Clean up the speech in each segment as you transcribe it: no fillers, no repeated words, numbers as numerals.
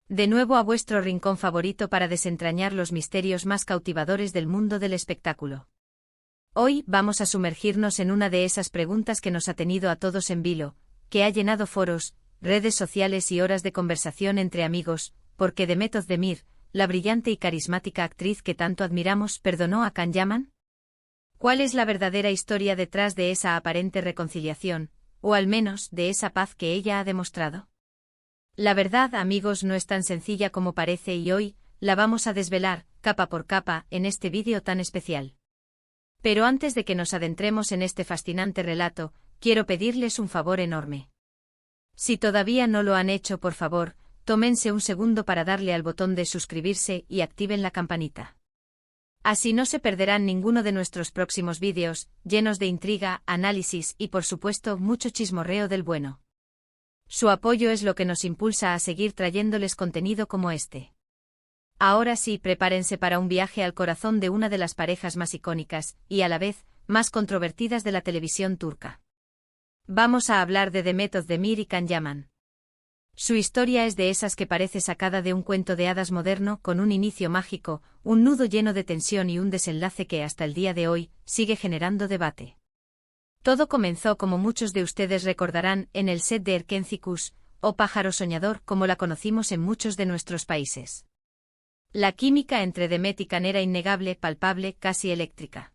De nuevo a vuestro rincón favorito para desentrañar los misterios más cautivadores del mundo del espectáculo. Hoy vamos a sumergirnos en una de esas preguntas que nos ha tenido a todos en vilo, que ha llenado foros, redes sociales y horas de conversación entre amigos, porque Demet Özdemir, la brillante y carismática actriz que tanto admiramos, ¿perdonó a Can Yaman? ¿Cuál es la verdadera historia detrás de esa aparente reconciliación, o al menos de esa paz que ella ha demostrado? La verdad, amigos, no es tan sencilla como parece y hoy la vamos a desvelar, capa por capa, en este vídeo tan especial. Pero antes de que nos adentremos en este fascinante relato, quiero pedirles un favor enorme. Si todavía no lo han hecho, por favor, tómense un segundo para darle al botón de suscribirse y activen la campanita. Así no se perderán ninguno de nuestros próximos vídeos, llenos de intriga, análisis y por supuesto mucho chismorreo del bueno. Su apoyo es lo que nos impulsa a seguir trayéndoles contenido como este. Ahora sí, prepárense para un viaje al corazón de una de las parejas más icónicas, y a la vez, más controvertidas de la televisión turca. Vamos a hablar de Demet Özdemir y Can Yaman. Su historia es de esas que parece sacada de un cuento de hadas moderno, con un inicio mágico, un nudo lleno de tensión y un desenlace que hasta el día de hoy sigue generando debate. Todo comenzó, como muchos de ustedes recordarán, en el set de Erkenci Kuş, o Pájaro Soñador como la conocimos en muchos de nuestros países. La química entre Demet y Can era innegable, palpable, casi eléctrica.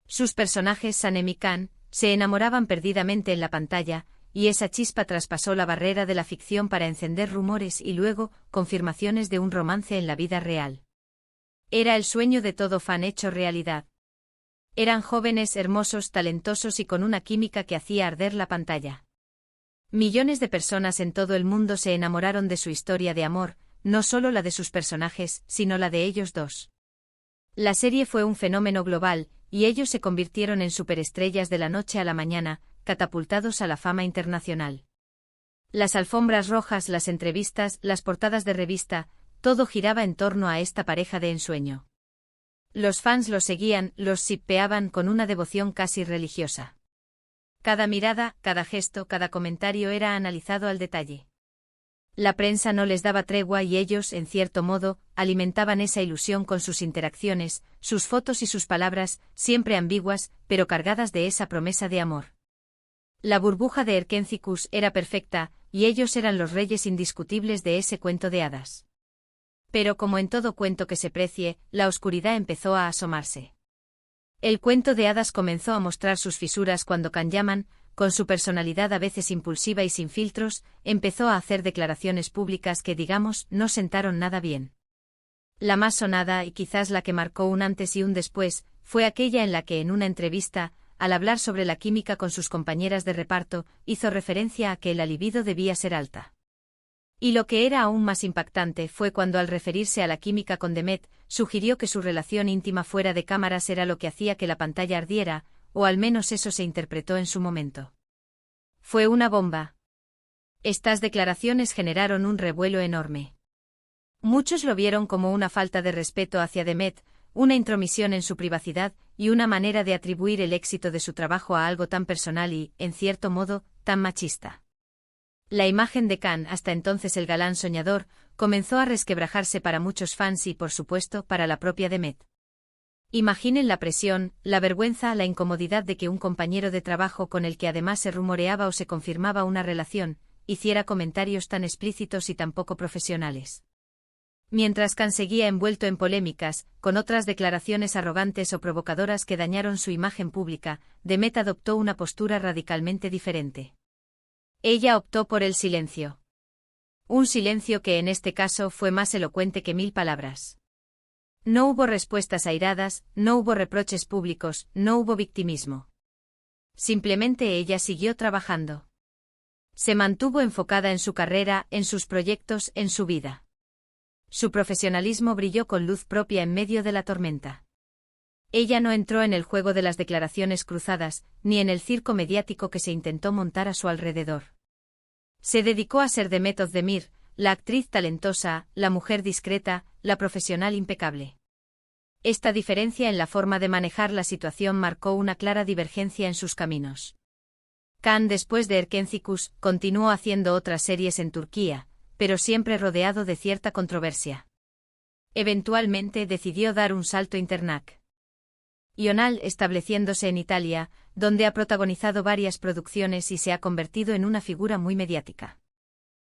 Sus personajes, Sanem y Can, se enamoraban perdidamente en la pantalla, y esa chispa traspasó la barrera de la ficción para encender rumores y luego confirmaciones de un romance en la vida real. Era el sueño de todo fan hecho realidad. Eran jóvenes, hermosos, talentosos y con una química que hacía arder la pantalla. Millones de personas en todo el mundo se enamoraron de su historia de amor, no solo la de sus personajes, sino la de ellos dos. La serie fue un fenómeno global, y ellos se convirtieron en superestrellas de la noche a la mañana, catapultados a la fama internacional. Las alfombras rojas, las entrevistas, las portadas de revista, todo giraba en torno a esta pareja de ensueño. Los fans los seguían, los shippeaban con una devoción casi religiosa. Cada mirada, cada gesto, cada comentario era analizado al detalle. La prensa no les daba tregua y ellos, en cierto modo, alimentaban esa ilusión con sus interacciones, sus fotos y sus palabras, siempre ambiguas, pero cargadas de esa promesa de amor. La burbuja de Erkenci Kuş era perfecta, y ellos eran los reyes indiscutibles de ese cuento de hadas. Pero como en todo cuento que se precie, la oscuridad empezó a asomarse. El cuento de hadas comenzó a mostrar sus fisuras cuando Can Yaman, con su personalidad a veces impulsiva y sin filtros, empezó a hacer declaraciones públicas que, digamos, no sentaron nada bien. La más sonada, y quizás la que marcó un antes y un después, fue aquella en la que en una entrevista, al hablar sobre la química con sus compañeras de reparto, hizo referencia a que la libido debía ser alta. Y lo que era aún más impactante fue cuando, al referirse a la química con Demet, sugirió que su relación íntima fuera de cámaras era lo que hacía que la pantalla ardiera, o al menos eso se interpretó en su momento. Fue una bomba. Estas declaraciones generaron un revuelo enorme. Muchos lo vieron como una falta de respeto hacia Demet, una intromisión en su privacidad y una manera de atribuir el éxito de su trabajo a algo tan personal y, en cierto modo, tan machista. La imagen de Can, hasta entonces el galán soñador, comenzó a resquebrajarse para muchos fans y, por supuesto, para la propia Demet. Imaginen la presión, la vergüenza, la incomodidad de que un compañero de trabajo con el que además se rumoreaba o se confirmaba una relación, hiciera comentarios tan explícitos y tan poco profesionales. Mientras Can seguía envuelto en polémicas, con otras declaraciones arrogantes o provocadoras que dañaron su imagen pública, Demet adoptó una postura radicalmente diferente. Ella optó por el silencio. Un silencio que en este caso fue más elocuente que 1000 palabras. No hubo respuestas airadas, no hubo reproches públicos, no hubo victimismo. Simplemente ella siguió trabajando. Se mantuvo enfocada en su carrera, en sus proyectos, en su vida. Su profesionalismo brilló con luz propia en medio de la tormenta. Ella no entró en el juego de las declaraciones cruzadas, ni en el circo mediático que se intentó montar a su alrededor. Se dedicó a ser Demet Özdemir, la actriz talentosa, la mujer discreta, la profesional impecable. Esta diferencia en la forma de manejar la situación marcó una clara divergencia en sus caminos. Can, después de Erkenci Kuş, continuó haciendo otras series en Turquía, pero siempre rodeado de cierta controversia. Eventualmente decidió dar un salto internacional, estableciéndose en Italia, donde ha protagonizado varias producciones y se ha convertido en una figura muy mediática.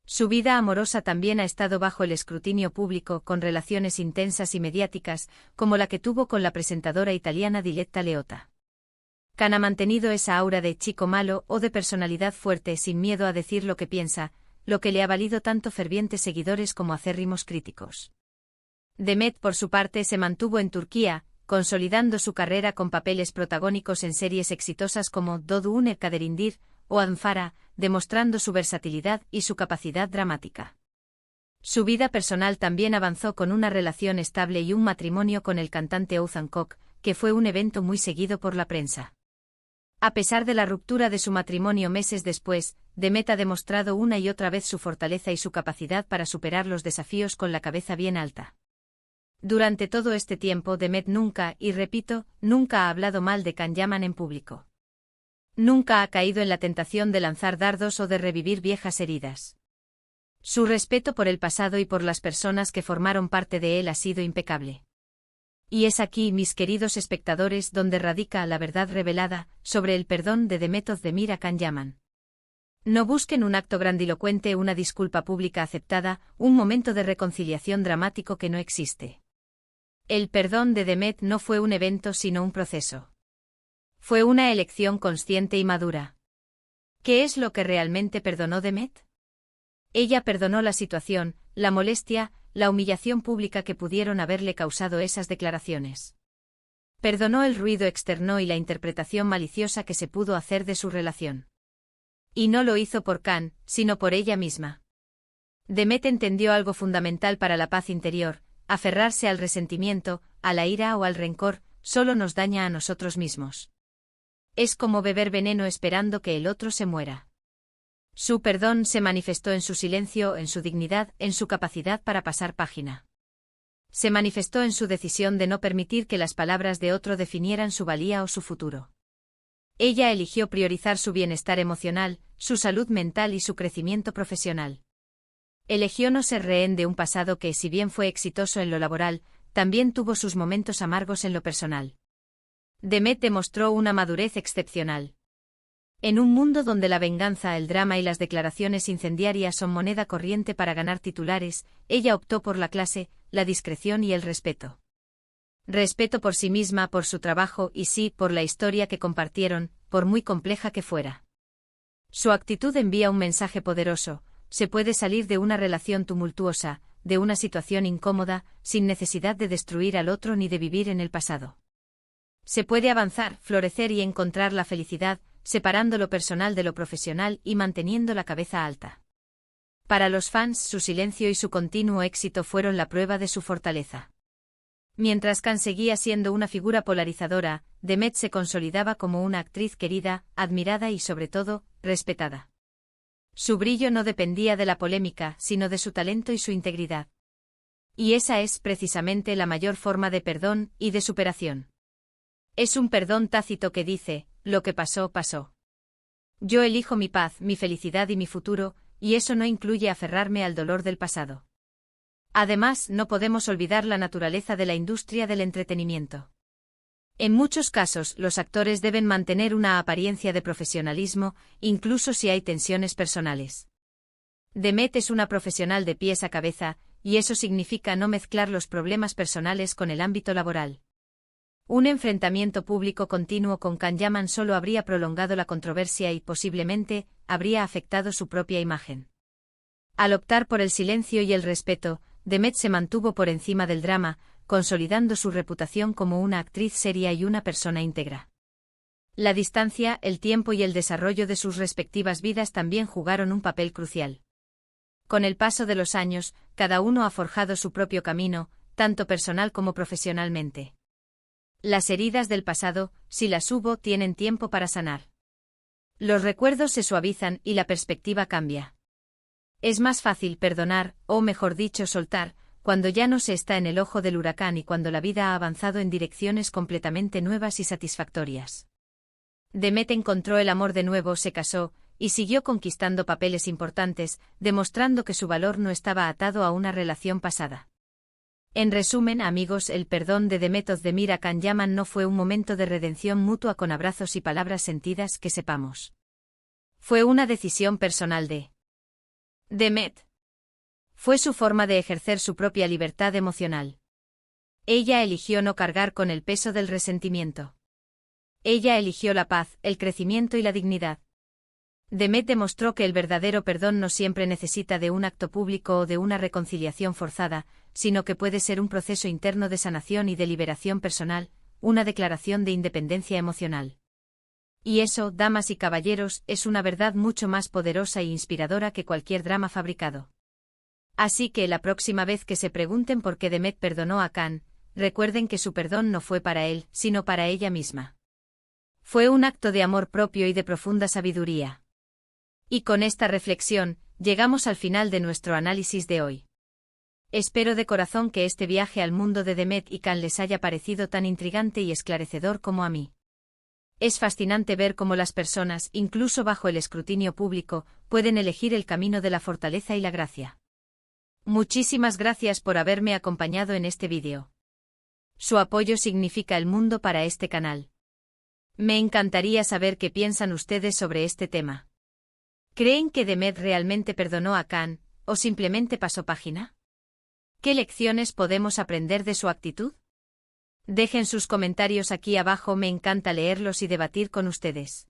Su vida amorosa también ha estado bajo el escrutinio público, con relaciones intensas y mediáticas, como la que tuvo con la presentadora italiana Diletta Leotta. Khan ha mantenido esa aura de chico malo o de personalidad fuerte sin miedo a decir lo que piensa, lo que le ha valido tanto fervientes seguidores como acérrimos críticos. Demet, por su parte, se mantuvo en Turquía, consolidando su carrera con papeles protagónicos en series exitosas como Doğduğun Kaderindir o Anfara, demostrando su versatilidad y su capacidad dramática. Su vida personal también avanzó con una relación estable y un matrimonio con el cantante Oğuzhan Koç, que fue un evento muy seguido por la prensa. A pesar de la ruptura de su matrimonio meses después, Demet ha demostrado una y otra vez su fortaleza y su capacidad para superar los desafíos con la cabeza bien alta. Durante todo este tiempo Demet nunca, y repito, nunca ha hablado mal de Can Yaman en público. Nunca ha caído en la tentación de lanzar dardos o de revivir viejas heridas. Su respeto por el pasado y por las personas que formaron parte de él ha sido impecable. Y es aquí, mis queridos espectadores, donde radica la verdad revelada sobre el perdón de Demet Özdemir a Can Yaman. No busquen un acto grandilocuente, una disculpa pública aceptada, un momento de reconciliación dramático que no existe. El perdón de Demet no fue un evento sino un proceso. Fue una elección consciente y madura. ¿Qué es lo que realmente perdonó Demet? Ella perdonó la situación, la molestia, la humillación pública que pudieron haberle causado esas declaraciones. Perdonó el ruido externo y la interpretación maliciosa que se pudo hacer de su relación. Y no lo hizo por Can, sino por ella misma. Demet entendió algo fundamental para la paz interior: aferrarse al resentimiento, a la ira o al rencor, solo nos daña a nosotros mismos. Es como beber veneno esperando que el otro se muera. Su perdón se manifestó en su silencio, en su dignidad, en su capacidad para pasar página. Se manifestó en su decisión de no permitir que las palabras de otro definieran su valía o su futuro. Ella eligió priorizar su bienestar emocional, su salud mental y su crecimiento profesional. Eligió no ser rehén de un pasado que, si bien fue exitoso en lo laboral, también tuvo sus momentos amargos en lo personal. Demet demostró una madurez excepcional. En un mundo donde la venganza, el drama y las declaraciones incendiarias son moneda corriente para ganar titulares, ella optó por la clase, la discreción y el respeto. Respeto por sí misma, por su trabajo y sí, por la historia que compartieron, por muy compleja que fuera. Su actitud envía un mensaje poderoso: se puede salir de una relación tumultuosa, de una situación incómoda, sin necesidad de destruir al otro ni de vivir en el pasado. Se puede avanzar, florecer y encontrar la felicidad, separando lo personal de lo profesional y manteniendo la cabeza alta. Para los fans, su silencio y su continuo éxito fueron la prueba de su fortaleza. Mientras Can seguía siendo una figura polarizadora, Demet se consolidaba como una actriz querida, admirada y sobre todo, respetada. Su brillo no dependía de la polémica, sino de su talento y su integridad. Y esa es precisamente la mayor forma de perdón y de superación. Es un perdón tácito que dice: lo que pasó, pasó. Yo elijo mi paz, mi felicidad y mi futuro, y eso no incluye aferrarme al dolor del pasado. Además, no podemos olvidar la naturaleza de la industria del entretenimiento. En muchos casos, los actores deben mantener una apariencia de profesionalismo, incluso si hay tensiones personales. Demet es una profesional de pies a cabeza, y eso significa no mezclar los problemas personales con el ámbito laboral. Un enfrentamiento público continuo con Can Yaman solo habría prolongado la controversia y, posiblemente, habría afectado su propia imagen. Al optar por el silencio y el respeto, Demet se mantuvo por encima del drama, consolidando su reputación como una actriz seria y una persona íntegra. La distancia, el tiempo y el desarrollo de sus respectivas vidas también jugaron un papel crucial. Con el paso de los años, cada uno ha forjado su propio camino, tanto personal como profesionalmente. Las heridas del pasado, si las hubo, tienen tiempo para sanar. Los recuerdos se suavizan y la perspectiva cambia. Es más fácil perdonar, o mejor dicho, soltar, cuando ya no se está en el ojo del huracán y cuando la vida ha avanzado en direcciones completamente nuevas y satisfactorias. Demet encontró el amor de nuevo, se casó, y siguió conquistando papeles importantes, demostrando que su valor no estaba atado a una relación pasada. En resumen, amigos, el perdón de Demet Özdemir a Can Yaman no fue un momento de redención mutua con abrazos y palabras sentidas que sepamos. Fue una decisión personal de Demet. Fue su forma de ejercer su propia libertad emocional. Ella eligió no cargar con el peso del resentimiento. Ella eligió la paz, el crecimiento y la dignidad. Demet demostró que el verdadero perdón no siempre necesita de un acto público o de una reconciliación forzada, sino que puede ser un proceso interno de sanación y de liberación personal, una declaración de independencia emocional. Y eso, damas y caballeros, es una verdad mucho más poderosa e inspiradora que cualquier drama fabricado. Así que la próxima vez que se pregunten por qué Demet perdonó a Can, recuerden que su perdón no fue para él, sino para ella misma. Fue un acto de amor propio y de profunda sabiduría. Y con esta reflexión, llegamos al final de nuestro análisis de hoy. Espero de corazón que este viaje al mundo de Demet y Can les haya parecido tan intrigante y esclarecedor como a mí. Es fascinante ver cómo las personas, incluso bajo el escrutinio público, pueden elegir el camino de la fortaleza y la gracia. Muchísimas gracias por haberme acompañado en este vídeo. Su apoyo significa el mundo para este canal. Me encantaría saber qué piensan ustedes sobre este tema. ¿Creen que Demet realmente perdonó a Can, o simplemente pasó página? ¿Qué lecciones podemos aprender de su actitud? Dejen sus comentarios aquí abajo, me encanta leerlos y debatir con ustedes.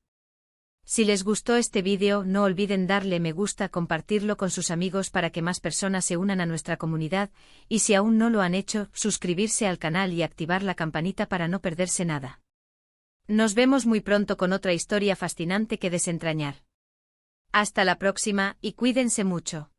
Si les gustó este vídeo, no olviden darle me gusta, compartirlo con sus amigos para que más personas se unan a nuestra comunidad, y si aún no lo han hecho, suscribirse al canal y activar la campanita para no perderse nada. Nos vemos muy pronto con otra historia fascinante que desentrañar. Hasta la próxima, y cuídense mucho.